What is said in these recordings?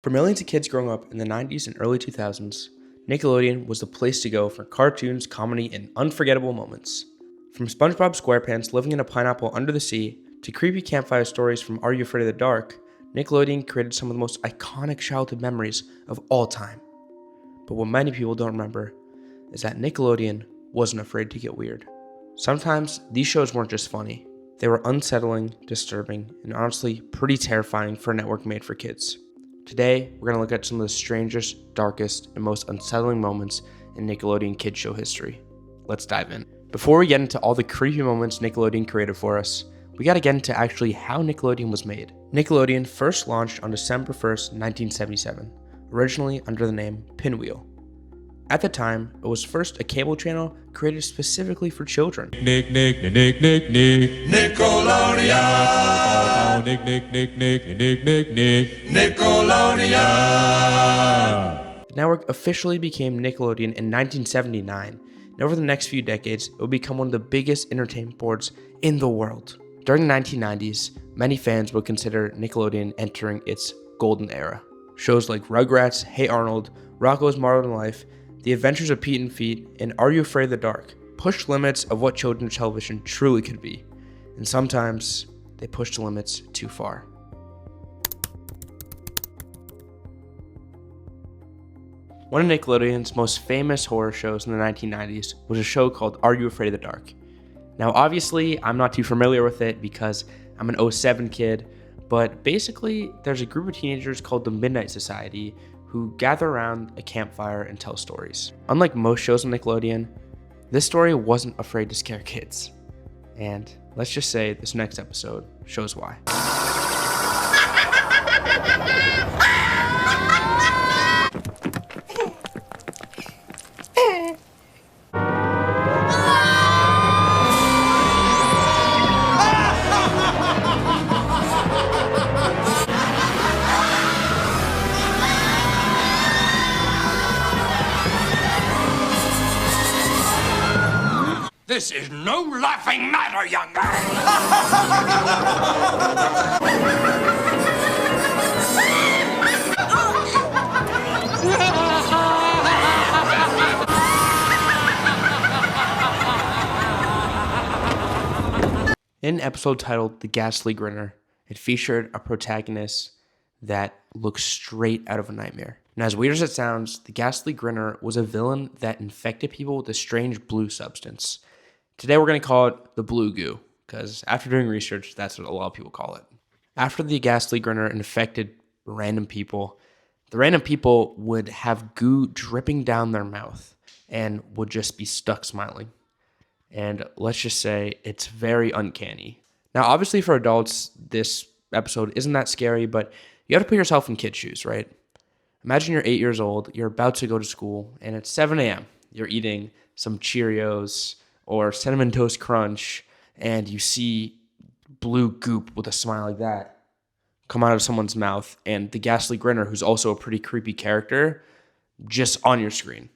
For millions of kids growing up in the 90s and early 2000s, Nickelodeon was the place to go for cartoons, comedy, and unforgettable moments. From SpongeBob SquarePants living in a pineapple under the sea to creepy campfire stories from Are You Afraid of the Dark, Nickelodeon created some of the most iconic childhood memories of all time. But what many people don't remember is that Nickelodeon wasn't afraid to get weird. Sometimes these shows weren't just funny, they were unsettling, disturbing, and honestly pretty terrifying for a network made for kids. Today, we're going to look at some of the strangest, darkest, and most unsettling moments in Nickelodeon kids show history. Let's dive in. Before we get into all the creepy moments Nickelodeon created for us, we got to get into actually how Nickelodeon was made. Nickelodeon first launched on December 1st, 1977, originally under the name Pinwheel. At the time, it was first a cable channel created specifically for children. Nickelodeon. Nickelodeon. The network officially became Nickelodeon in 1979, and over the next few decades, it would become one of the biggest entertainment boards in the world. During the 1990s, many fans would consider Nickelodeon entering its golden era. Shows like Rugrats, Hey Arnold, Rocko's Modern Life, The Adventures of Pete and Feet, and Are You Afraid of the Dark pushed limits of what children's television truly could be, and sometimes they pushed the limits too far. One of Nickelodeon's most famous horror shows in the 1990s was a show called Are You Afraid of the Dark? Now obviously, I'm not too familiar with it because I'm an 07 kid, but basically there's a group of teenagers called the Midnight Society who gather around a campfire and tell stories. Unlike most shows on Nickelodeon, this story wasn't afraid to scare kids. And let's just say this next episode shows why. This is no laughing matter, young man! In an episode titled The Ghastly Grinner, it featured a protagonist that looks straight out of a nightmare. And as weird as it sounds, the Ghastly Grinner was a villain that infected people with a strange blue substance. Today we're going to call it the blue goo, because after doing research, that's what a lot of people call it. After the Ghastly Grinner infected random people, the random people would have goo dripping down their mouth and would just be stuck smiling. And let's just say it's very uncanny. Now, obviously for adults, this episode isn't that scary, but you have to put yourself in kids' shoes, right? Imagine you're 8 years old, you're about to go to school, and it's 7 a.m. You're eating some Cheerios or Cinnamon Toast Crunch, and you see blue goop with a smile like that come out of someone's mouth, and the Ghastly Grinner, who's also a pretty creepy character, just on your screen.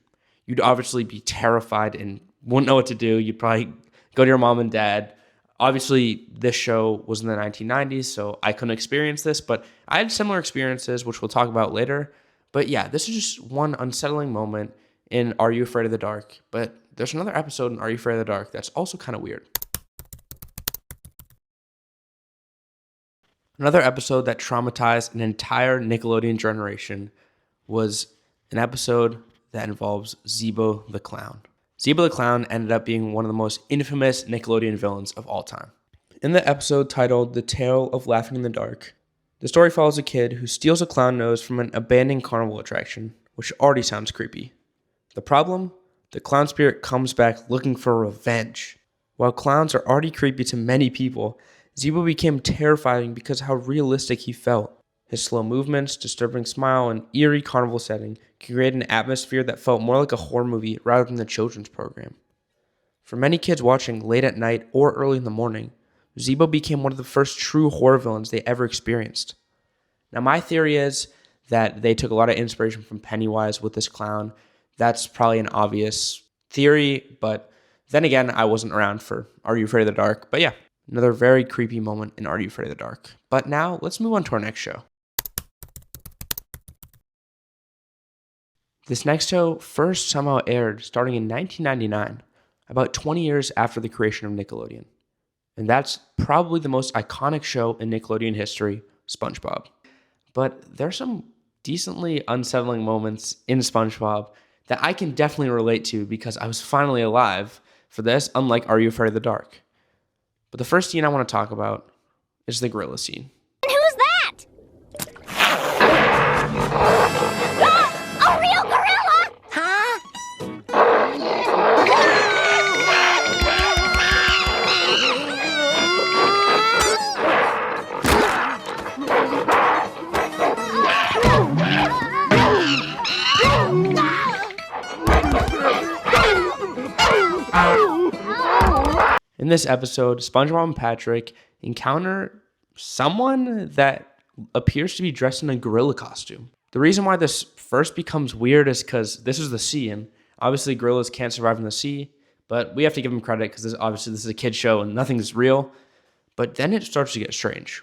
You'd obviously be terrified and wouldn't know what to do. You'd probably go to your mom and dad. Obviously, this show was in the 1990s, so I couldn't experience this, but I had similar experiences, which we'll talk about later. But yeah, this is just one unsettling moment in Are You Afraid of the Dark? But there's another episode in Are You Afraid of the Dark that's also kind of weird. Another episode that traumatized an entire Nickelodeon generation was an episode that involves Zeebo the Clown. Zeebo the Clown ended up being one of the most infamous Nickelodeon villains of all time. In the episode titled The Tale of Laughing in the Dark, the story follows a kid who steals a clown nose from an abandoned carnival attraction, which already sounds creepy. The problem? The clown spirit comes back looking for revenge. While clowns are already creepy to many people, Zeebo became terrifying because of how realistic he felt. His slow movements, disturbing smile, and eerie carnival setting created an atmosphere that felt more like a horror movie rather than a children's program. For many kids watching late at night or early in the morning, Zeebo became one of the first true horror villains they ever experienced. Now, my theory is that they took a lot of inspiration from Pennywise with this clown. That's probably an obvious theory, but then again, I wasn't around for Are You Afraid of the Dark? But yeah, another very creepy moment in Are You Afraid of the Dark? But now, let's move on to our next show. This next show first somehow aired starting in 1999, about 20 years after the creation of Nickelodeon. And that's probably the most iconic show in Nickelodeon history, SpongeBob. But there's some decently unsettling moments in SpongeBob that I can definitely relate to because I was finally alive for this, unlike Are You Afraid of the Dark? But the first scene I want to talk about is the gorilla scene. Who's that? A real gorilla? Huh? In this episode, SpongeBob and Patrick encounter someone that appears to be dressed in a gorilla costume. The reason why this first becomes weird is because this is the sea, and obviously gorillas can't survive in the sea, but we have to give them credit because this is a kid's show and nothing's real. But then it starts to get strange.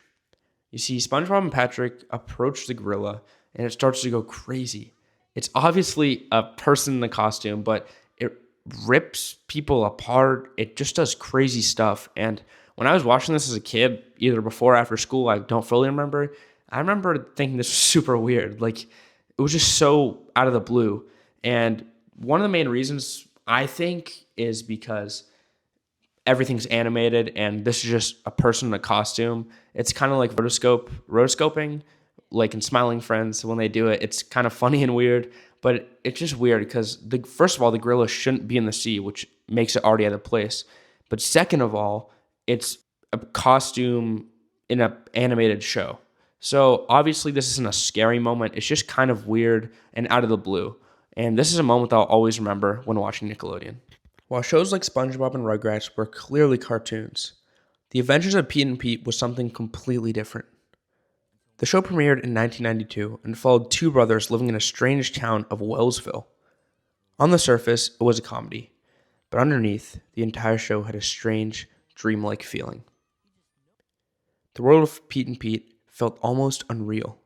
You see Spongebob and Patrick approach the gorilla, and it starts to go crazy. It's obviously a person in the costume, but it rips people apart. It just does crazy stuff. And when I was watching this as a kid, either before or after school, I don't fully remember. I remember thinking this was super weird. Like, it was just so out of the blue. And one of the main reasons I think is because everything's animated and this is just a person in a costume. It's kind of like rotoscoping, like in Smiling Friends when they do it. It's kind of funny and weird, but it's just weird because first of all, the gorilla shouldn't be in the sea, which makes it already out of place. But second of all, it's a costume in an animated show. So obviously this isn't a scary moment. It's just kind of weird and out of the blue. And this is a moment that I'll always remember when watching Nickelodeon. While shows like SpongeBob and Rugrats were clearly cartoons, The Adventures of Pete and Pete was something completely different. The show premiered in 1992 and followed two brothers living in a strange town of Wellsville. On the surface, it was a comedy, but underneath, the entire show had a strange, dreamlike feeling. The world of Pete and Pete felt almost unreal.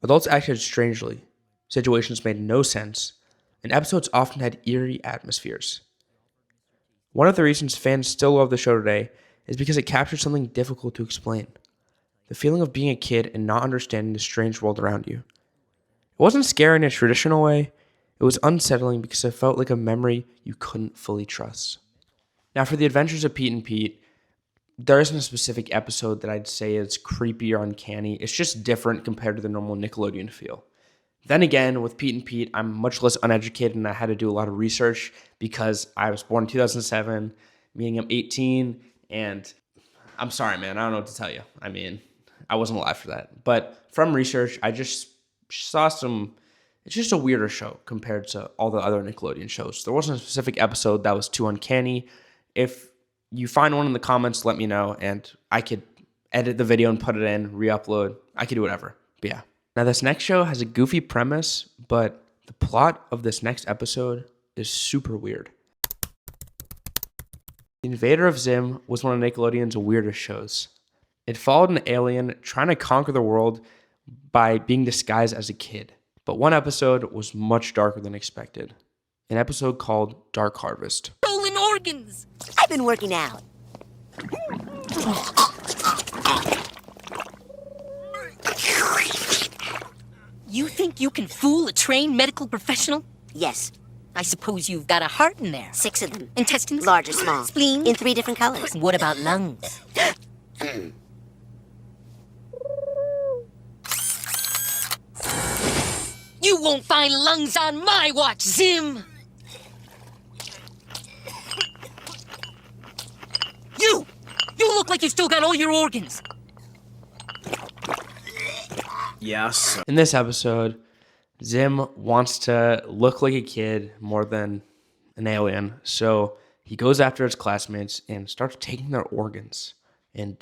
Adults acted strangely, situations made no sense, and episodes often had eerie atmospheres. One of the reasons fans still love the show today is because it captured something difficult to explain. The feeling of being a kid and not understanding the strange world around you. It wasn't scary in a traditional way. It was unsettling because it felt like a memory you couldn't fully trust. Now, for The Adventures of Pete and Pete, there isn't a specific episode that I'd say is creepy or uncanny. It's just different compared to the normal Nickelodeon feel. Then again, with Pete and Pete, I'm much less uneducated and I had to do a lot of research because I was born in 2007, meaning I'm 18, and I'm sorry, man, I don't know what to tell you. I mean, I wasn't alive for that. But from research, I just saw it's just a weirder show compared to all the other Nickelodeon shows. There wasn't a specific episode that was too uncanny. If you find one in the comments, let me know, and I could edit the video and put it in, re-upload. I could do whatever. But yeah. Now, this next show has a goofy premise, but the plot of this next episode is super weird. Invader of Zim was one of Nickelodeon's weirdest shows. It followed an alien trying to conquer the world by being disguised as a kid. But one episode was much darker than expected. An episode called Dark Harvest. Stolen organs! I've been working out. You think you can fool a trained medical professional? Yes, I suppose you've got a heart in there. 6 of them. Intestines? Large or small. Spleen? In 3 different colors. What about lungs? You won't find lungs on my watch, Zim! You! You look like you've still got all your organs. Yes. In this episode, Zim wants to look like a kid more than an alien. So he goes after his classmates and starts taking their organs and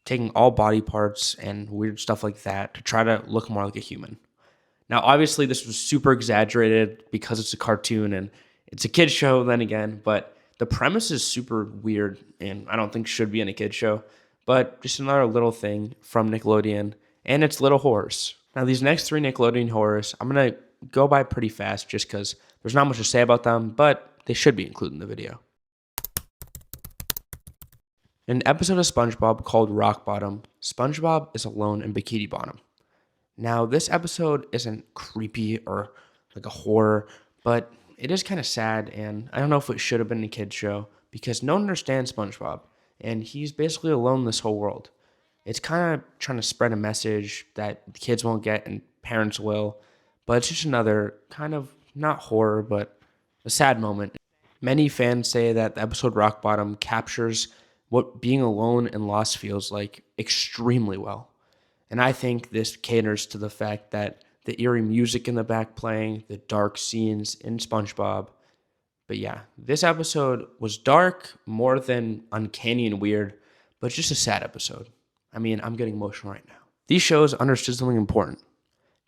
taking all body parts and weird stuff like that to try to look more like a human. Now, obviously, this was super exaggerated because it's a cartoon and it's a kid's show then again, but the premise is super weird and I don't think should be in a kid's show, but just another little thing from Nickelodeon and its little horrors. Now, these next 3 Nickelodeon horrors, I'm going to go by pretty fast just because there's not much to say about them, but they should be included in the video. In an episode of Spongebob called Rock Bottom, Spongebob is alone in Bikini Bottom. Now, this episode isn't creepy or like a horror, but it is kind of sad, and I don't know if it should have been a kid's show because no one understands SpongeBob, and he's basically alone in this whole world. It's kind of trying to spread a message that kids won't get and parents will, but it's just another kind of not horror, but a sad moment. Many fans say that the episode Rock Bottom captures what being alone and lost feels like extremely well. And I think this caters to the fact that the eerie music in the back playing, the dark scenes in SpongeBob. But yeah, this episode was dark, more than uncanny and weird, but just a sad episode. I mean, I'm getting emotional right now. These shows understood something important.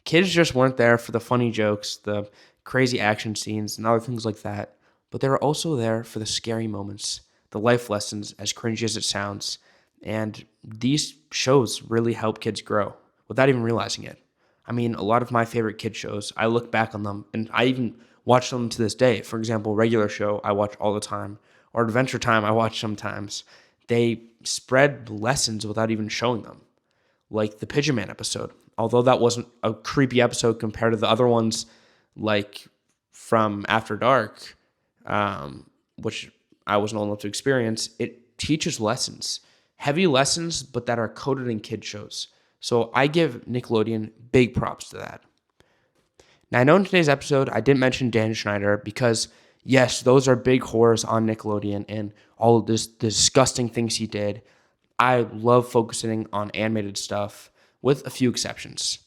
Kids just weren't there for the funny jokes, the crazy action scenes, and other things like that, but they were also there for the scary moments, the life lessons, as cringy as it sounds. And these shows really help kids grow without even realizing it. I mean, a lot of my favorite kid shows, I look back on them and I even watch them to this day. For example, Regular Show, I watch all the time, or Adventure Time, I watch sometimes. They spread lessons without even showing them. Like the Pigeon Man episode. Although that wasn't a creepy episode compared to the other ones, like from After Dark, which I wasn't old enough to experience, it teaches lessons. Heavy lessons, but that are coded in kid shows. So I give Nickelodeon big props to that. Now, I know in today's episode, I didn't mention Dan Schneider because, yes, those are big horrors on Nickelodeon and all of this disgusting things he did. I love focusing on animated stuff with a few exceptions.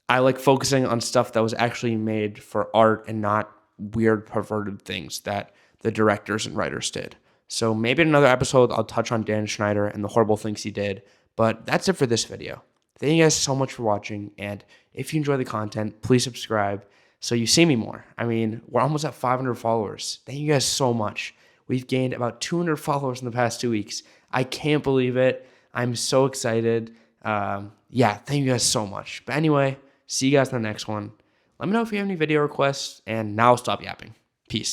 I like focusing on stuff that was actually made for art and not weird, perverted things that the directors and writers did. So maybe in another episode, I'll touch on Dan Schneider and the horrible things he did. But that's it for this video. Thank you guys so much for watching. And if you enjoy the content, please subscribe so you see me more. I mean, we're almost at 500 followers. Thank you guys so much. We've gained about 200 followers in the past 2 weeks. I can't believe it. I'm so excited. Yeah, thank you guys so much. But anyway, see you guys in the next one. Let me know if you have any video requests. And now I'll stop yapping. Peace.